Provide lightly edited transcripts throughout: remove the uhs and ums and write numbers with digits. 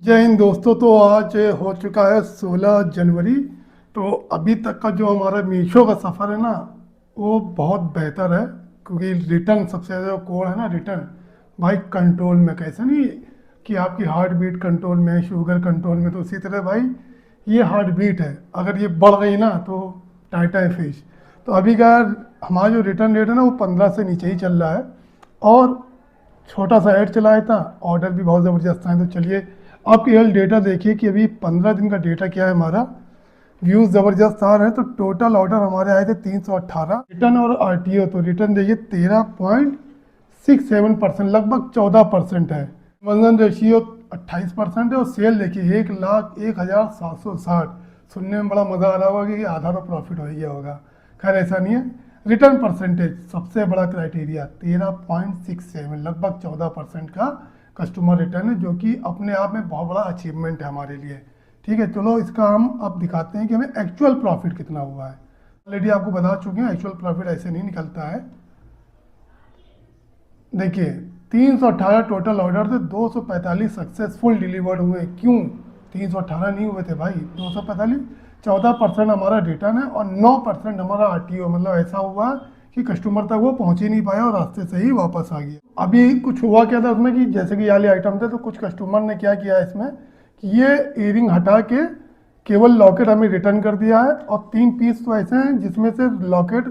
जय हिंद दोस्तों। तो आज हो चुका है 16 जनवरी। तो अभी तक का जो हमारा मीशो का सफ़र है ना, वो बहुत बेहतर है। क्योंकि रिटर्न सबसे ज़्यादा कोड है ना, रिटर्न भाई कंट्रोल में। कैसे नहीं कि आपकी हार्ट बीट कंट्रोल में, शुगर कंट्रोल में, तो उसी तरह भाई ये हार्ट बीट है। अगर ये बढ़ गई ना तो टाटा है फिश। तो अभी का हमारा जो रिटर्न रेट है ना, वो 15 से नीचे ही चल रहा है। और छोटा सा ऐड चलाया था, ऑर्डर भी बहुत ज़बरदस्त आए। तो चलिए आप केवल डेटा देखिए कि अभी 15 दिन का डेटा क्या है हमारा। व्यूज़ ज़बरदस्त आ रहे हैं। तो टोटल ऑर्डर हमारे आए थे 318। रिटर्न और आरटीओ तो रिटर्न देखिए 13.67%, लगभग 14% है। वजन रेशियो 28% है। और सेल देखिए 1,01,760। सुनने में बड़ा मज़ा आ रहा होगा कि आधा तो प्रॉफिट हो ही गया होगा। खैर ऐसा नहीं है। रिटर्न परसेंटेज सबसे बड़ा क्राइटेरिया 13.67, लगभग 14% का कस्टमर रिटर्न है, जो कि अपने आप में बहुत बड़ा अचीवमेंट है हमारे लिए। ठीक है, चलो इसका हम अब दिखाते हैं कि हमें एक्चुअल प्रॉफिट कितना हुआ है। ऑलरेडी आपको बता चुके हैं एक्चुअल प्रॉफिट ऐसे नहीं निकलता है। देखिए 318 टोटल ऑर्डर थे, 245 सक्सेसफुल डिलीवर्ड हुए। क्यों 318 नहीं हुए थे भाई? 245, 14% हमारा रिटर्न है और 9% हमारा आरटीओ। मतलब ऐसा हुआ कि कस्टमर तक वो पहुंच ही नहीं पाया और रास्ते से ही वापस आ गया। अभी कुछ हुआ क्या था उसमें कि जैसे कि ये वाले आइटम थे, तो कुछ कस्टमर ने क्या किया है इसमें कि ये ईयरिंग हटा के केवल लॉकेट हमें रिटर्न कर दिया है। और 3 पीस तो ऐसे हैं जिसमें से लॉकेट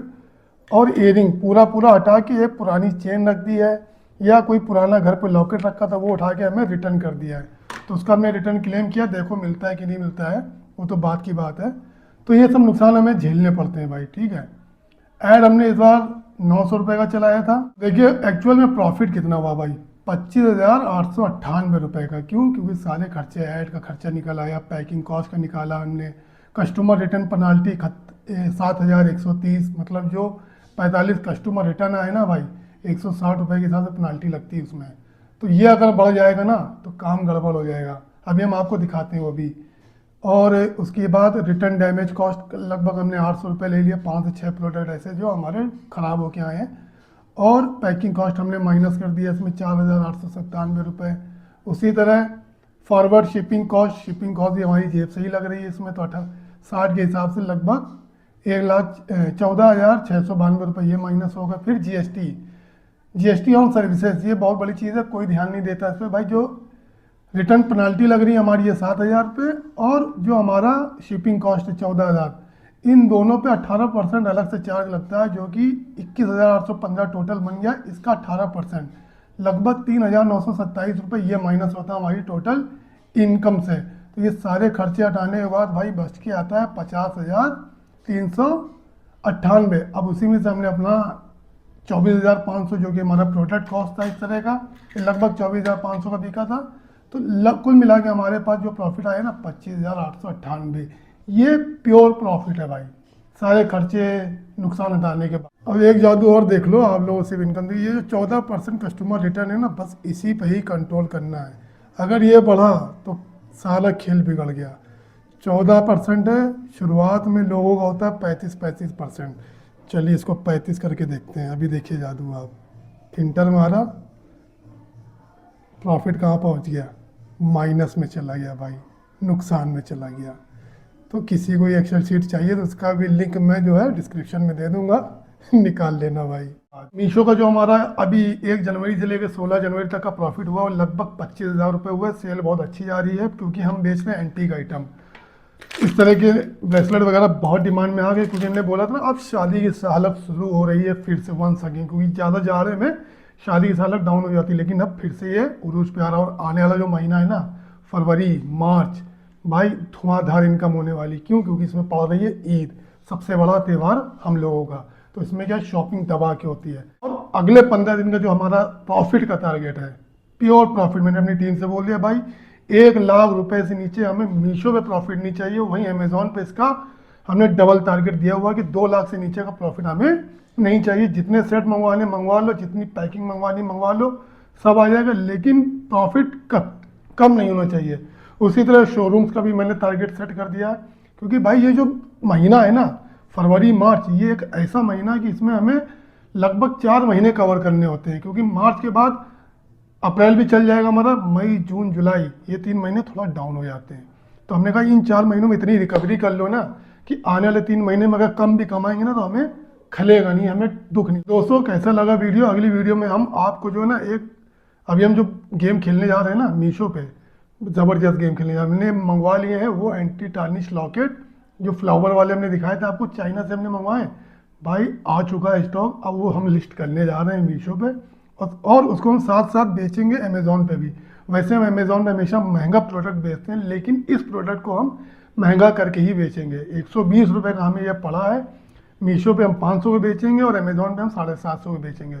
और इयरिंग पूरा पूरा हटा के एक पुरानी चेन रख दी है, या कोई पुराना घर पे लॉकेट रखा था वो उठा के हमें रिटर्न कर दिया है। तो उसका हमने रिटर्न क्लेम किया, देखो मिलता है कि नहीं मिलता है, वो तो बात की बात है। तो ये सब नुकसान हमें झेलने पड़ते हैं भाई। ठीक है, ऐड हमने इस बार 900 रुपये का चलाया था। देखिए एक्चुअल में प्रॉफिट कितना हुआ भाई, 25,898 रुपये का। क्यों? क्योंकि सारे खर्चे, ऐड का खर्चा निकल आया, पैकिंग कॉस्ट का निकाला हमने, कस्टमर रिटर्न पेनाल्टी 7,130। मतलब जो 45 कस्टमर रिटर्न आए ना भाई, 160 रुपये के हिसाब से पेनाल्टी लगती है उसमें। तो ये अगर बढ़ जाएगा ना तो काम गड़बड़ हो जाएगा। अभी हम आपको दिखाते हैं वो भी। और उसके बाद रिटर्न डैमेज कॉस्ट लगभग हमने 800 रुपये ले लिया। 5 से 6 प्रोडक्ट ऐसे जो हमारे ख़राब होके आए हैं। और पैकिंग कॉस्ट हमने माइनस कर दिया इसमें 4,897 रुपये। उसी तरह फॉरवर्ड शिपिंग कॉस्ट भी हमारी जेब से ही लग रही है इसमें। तो 60 के हिसाब से लगभग 1,14,692 रुपये ये माइनस होगा। फिर जीएसटी ऑन सर्विसेज, ये बहुत बड़ी चीज़ है, कोई ध्यान नहीं देता इस पर भाई। जो रिटर्न पेनाल्टी लग रही है हमारी ये 7,000 रुपये, और जो हमारा शिपिंग कॉस्ट है 14,000, इन दोनों पे 18% अलग से चार्ज लगता है, जो कि 21,815 टोटल बन गया। इसका 18% लगभग 3,927 रुपये ये माइनस होता है हमारी टोटल इनकम से। तो ये सारे खर्चे हटाने के बाद भाई बच के आता है 50,398। अब उसी में से हमने अपना 24,500 जो कि हमारा प्रोडक्ट कॉस्ट था इस तरह का, ये लगभग 24,500 का बिका था। तो कुल मिला के हमारे पास जो प्रॉफिट आया ना 25,898, ये प्योर प्रॉफिट है भाई, सारे खर्चे नुकसान हटाने के बाद। अब एक जादू और देख लो आप लोगों से इनकम, ये जो 14% कस्टमर रिटर्न है ना, बस इसी पे ही कंट्रोल करना है। अगर ये बढ़ा तो सारा खेल बिगड़ गया। 14% है, शुरुआत में लोगों का होता है 35-35%। चलिए इसको 35 करके देखते हैं। अभी देखिए जादू आप, इंटर मारा, प्रॉफिट कहाँ पहुँच गया? माइनस में चला गया भाई, नुकसान में चला गया। तो किसी को ये एक्सेल शीट चाहिए तो उसका भी लिंक मैं जो है डिस्क्रिप्शन में दे दूंगा, निकाल लेना भाई। मीशो का जो हमारा अभी 1 जनवरी से लेकर 16 जनवरी तक का प्रॉफिट हुआ, वो लगभग 25,000 रुपये हुआ। सेल बहुत अच्छी जा रही है क्योंकि हम बेच रहे हैं एंटीक आइटम। इस तरह के ब्रेसलेट वगैरह बहुत डिमांड में आ गए, क्योंकि हमने बोला था ना अब शादी की सालत शुरू हो रही है फिर से वंस अगेन, क्योंकि ज़्यादा जा रहे में शादी की सालत डाउन हो जाती है, लेकिन अब फिर से ये उरूज पे आ रहा है। और आने वाला जो महीना है ना, फरवरी मार्च, भाई धुआंधार इनकम होने वाली। क्यों? क्योंकि इसमें पड़ रही है ईद, सबसे बड़ा त्यौहार हम लोगों का। तो इसमें क्या शॉपिंग दबा के होती है। और अगले 15 दिन का जो हमारा प्रॉफिट का टारगेट है, प्योर प्रॉफिट, मैंने अपनी टीम से बोल दिया भाई 1,00,000 रुपए से नीचे हमें मीशो पे प्रॉफिट नहीं चाहिए। वहीं अमेजोन पे इसका हमने डबल टारगेट दिया हुआ कि 2 लाख से नीचे का प्रॉफिट हमें नहीं चाहिए। जितने सेट मंगवाने मंगवा लो, जितनी पैकिंग मंगवानी मंगवा लो, सब आ जाएगा, लेकिन प्रॉफिट कम नहीं होना चाहिए। उसी तरह शोरूम्स का भी मैंने टारगेट सेट कर दिया है, क्योंकि भाई ये जो महीना है ना, फरवरी मार्च, ये एक ऐसा महीना है कि इसमें हमें लगभग 4 महीने कवर करने होते हैं। क्योंकि मार्च के बाद अप्रैल भी चल जाएगा हमारा, मई जून जुलाई ये 3 महीने थोड़ा डाउन हो जाते हैं। तो हमने कहा इन 4 महीनों में इतनी रिकवरी कर लो ना कि आने वाले 3 महीने में अगर कम भी कमाएंगे ना तो हमें खलेगा नहीं, हमें दुख नहीं। दोस्तों कैसा लगा वीडियो? अगली वीडियो में हम आपको जो है ना एक, अभी हम जो गेम खेलने जा रहे हैं ना मीशो पे, ज़बरदस्त गेम खेलने जा रहे हैं। हमने मंगवा लिए हैं वो एंटी टार्निश लॉकेट, जो फ्लावर वाले हमने दिखाए थे आपको, चाइना से हमने मंगवाए भाई, आ चुका है स्टॉक। अब वो हम लिस्ट करने जा रहे हैं मीशो पे, और उसको हम साथ साथ बेचेंगे अमेज़ोन पे भी। वैसे हम अमेज़ोन पे हमेशा महंगा प्रोडक्ट बेचते हैं, लेकिन इस प्रोडक्ट को हम महंगा करके ही बेचेंगे। 120 रुपये का हमें यह पड़ा है। मीशो पे हम 500 में बेचेंगे और अमेज़ोन पे हम 750 में बेचेंगे।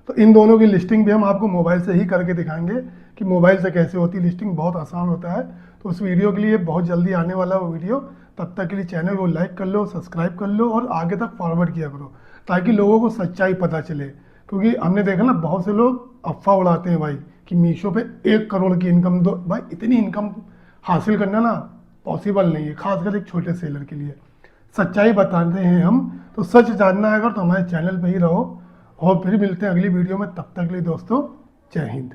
तो इन दोनों की लिस्टिंग भी हम आपको मोबाइल से ही करके दिखाएंगे कि मोबाइल से कैसे होती है लिस्टिंग, बहुत आसान होता है। तो उस वीडियो के लिए बहुत जल्दी आने वाला वो वीडियो, तब तक के लिए चैनल को लाइक कर लो, सब्सक्राइब कर लो और आगे तक फॉरवर्ड किया करो, ताकि लोगों को सच्चाई पता चले। क्योंकि हमने देखा ना बहुत से लोग अफवाह उड़ाते हैं भाई कि मीशो पे 1 करोड़ की इनकम, दो भाई इतनी इनकम हासिल करना ना पॉसिबल नहीं है, खासकर एक छोटे सेलर के लिए। सच्चाई बताते हैं हम, तो सच जानना है अगर तो हमारे चैनल पे ही रहो। और फिर मिलते हैं अगली वीडियो में, तब तक के लिए दोस्तों जय हिंद।